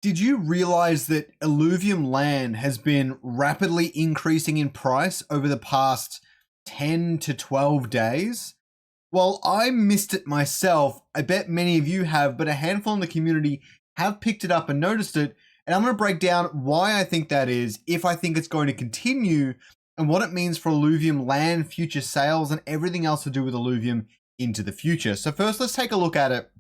Did you realize that Illuvium Land has been rapidly increasing in price over the past 10 to 12 days? Well, I missed it myself. I bet many of you have, but a handful in the community have picked it up and noticed it. And I'm going to break down why I think that is, if I think it's going to continue, and what it means for Illuvium Land future sales and everything else to do with Illuvium into the future. So first, let's take a look at it.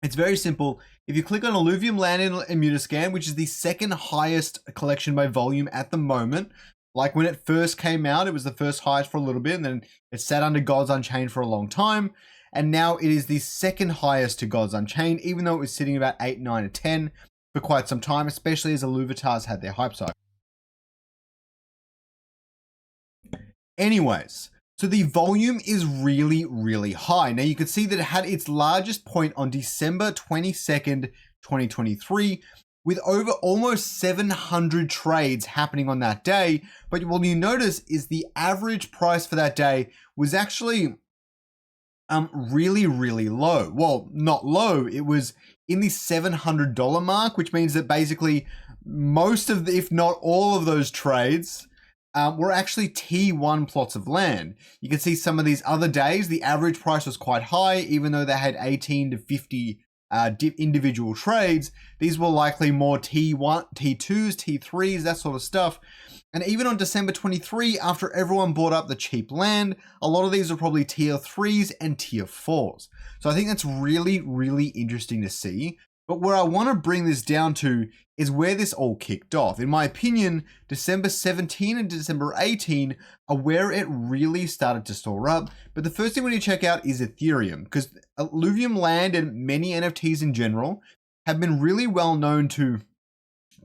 It's very simple. If you click on Illuvium Land in Mutascan, which is the second highest collection by volume at the moment, like when it first came out, it was the first highest for a little bit, and then it sat under Gods Unchained for a long time, and now it is the second highest to Gods Unchained, even though it was sitting about 8, 9, or 10 for quite some time, especially as Illuvitas had their hype cycle. Anyways, so the volume is really, really high. Now you can see that it had its largest point on December 22nd, 2023, with over almost 700 trades happening on that day. But what you notice is the average price for that day was actually really, really low. Well, not low, it was in the $700 mark, which means that basically most of the, if not all of those trades were actually T1 plots of land. You can see some of these other days, the average price was quite high, even though they had 18 to 50 individual trades. These were likely more T1, T2s, T3s, that sort of stuff. And even on December 23, after everyone bought up the cheap land, a lot of these are probably tier 3s and tier 4s. So I think that's really, really interesting to see. But where I want to bring this down to is where this all kicked off. In my opinion, December 17 and December 18 are where it really started to store up. But the first thing we need to check out is Ethereum, because Illuvium Land and many NFTs in general have been really well known to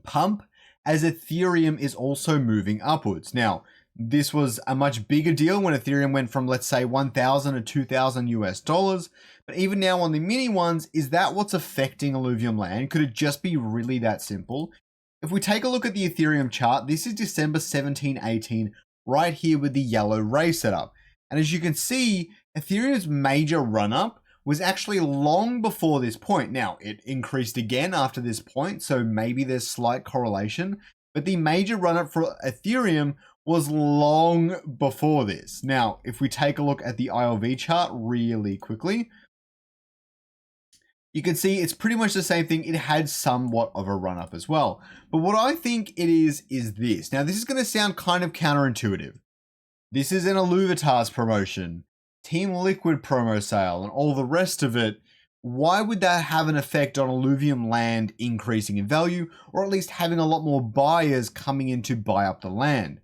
pump as Ethereum is also moving upwards. Now, this was a much bigger deal when Ethereum went from, let's say, 1,000 to 2,000 US dollars. But even now on the mini ones, is that what's affecting Illuvium Land? Could it just be really that simple? If we take a look at the Ethereum chart, this is December 17, 18, right here with the yellow ray setup. And as you can see, Ethereum's major run-up was actually long before this point. Now, it increased again after this point, so maybe there's slight correlation. But the major run-up for Ethereum was long before this. Now, if we take a look at the ILV chart really quickly, you can see it's pretty much the same thing. It had somewhat of a run up as well. But what I think it is this. Now, this is going to sound kind of counterintuitive. This is an Illuvitas promotion, Team Liquid promo sale, and all the rest of it. Why would that have an effect on Illuvium Land increasing in value, or at least having a lot more buyers coming in to buy up the land?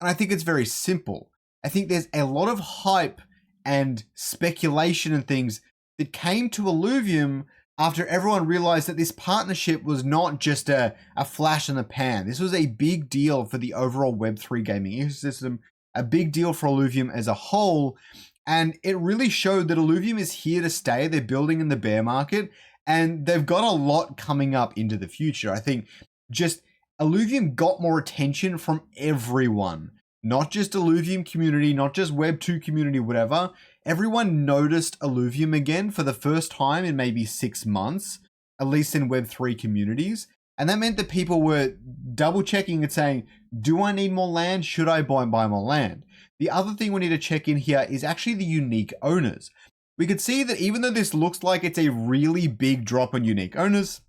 And I think it's very simple. I think there's a lot of hype and speculation and things that came to Illuvium after everyone realized that this partnership was not just a flash in the pan. This was a big deal for the overall Web3 gaming ecosystem, a big deal for Illuvium as a whole. And it really showed that Illuvium is here to stay. They're building in the bear market, and they've got a lot coming up into the future. I think just Illuvium got more attention from everyone, not just Illuvium community, not just Web2 community, whatever. Everyone noticed Illuvium again for the first time in maybe 6 months, at least in Web3 communities. And that meant that people were double checking and saying, do I need more land? Should I buy more land? The other thing we need to check in here is actually the unique owners. We could see that even though this looks like it's a really big drop in unique owners,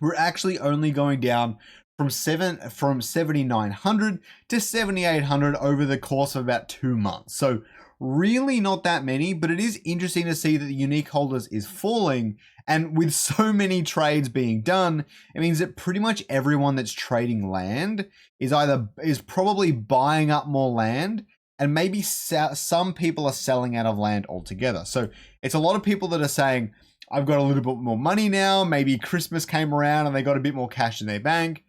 we're actually only going down from 7,900 to 7,800 over the course of about 2 months. So really not that many, but it is interesting to see that the unique holders is falling. And with so many trades being done, it means that pretty much everyone that's trading land is probably buying up more land, and maybe some people are selling out of land altogether. So it's a lot of people that are saying, I've got a little bit more money now. Maybe Christmas came around and they got a bit more cash in their bank.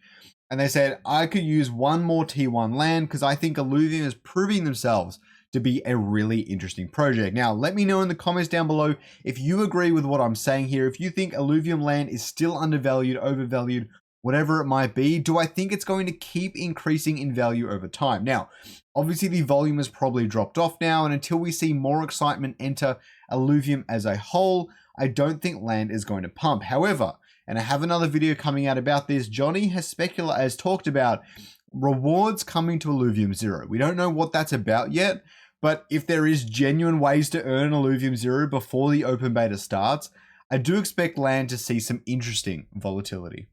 And they said, I could use one more T1 land because I think Illuvium is proving themselves to be a really interesting project. Now, let me know in the comments down below if you agree with what I'm saying here. If you think Illuvium Land is still undervalued, overvalued, whatever it might be, do I think it's going to keep increasing in value over time? Now, obviously the volume has probably dropped off now, and until we see more excitement enter Illuvium as a whole, I don't think land is going to pump. However, and I have another video coming out about this. Johnny has talked about rewards coming to Illuvium Zero. We don't know what that's about yet, but if there is genuine ways to earn Illuvium Zero before the open beta starts, I do expect land to see some interesting volatility.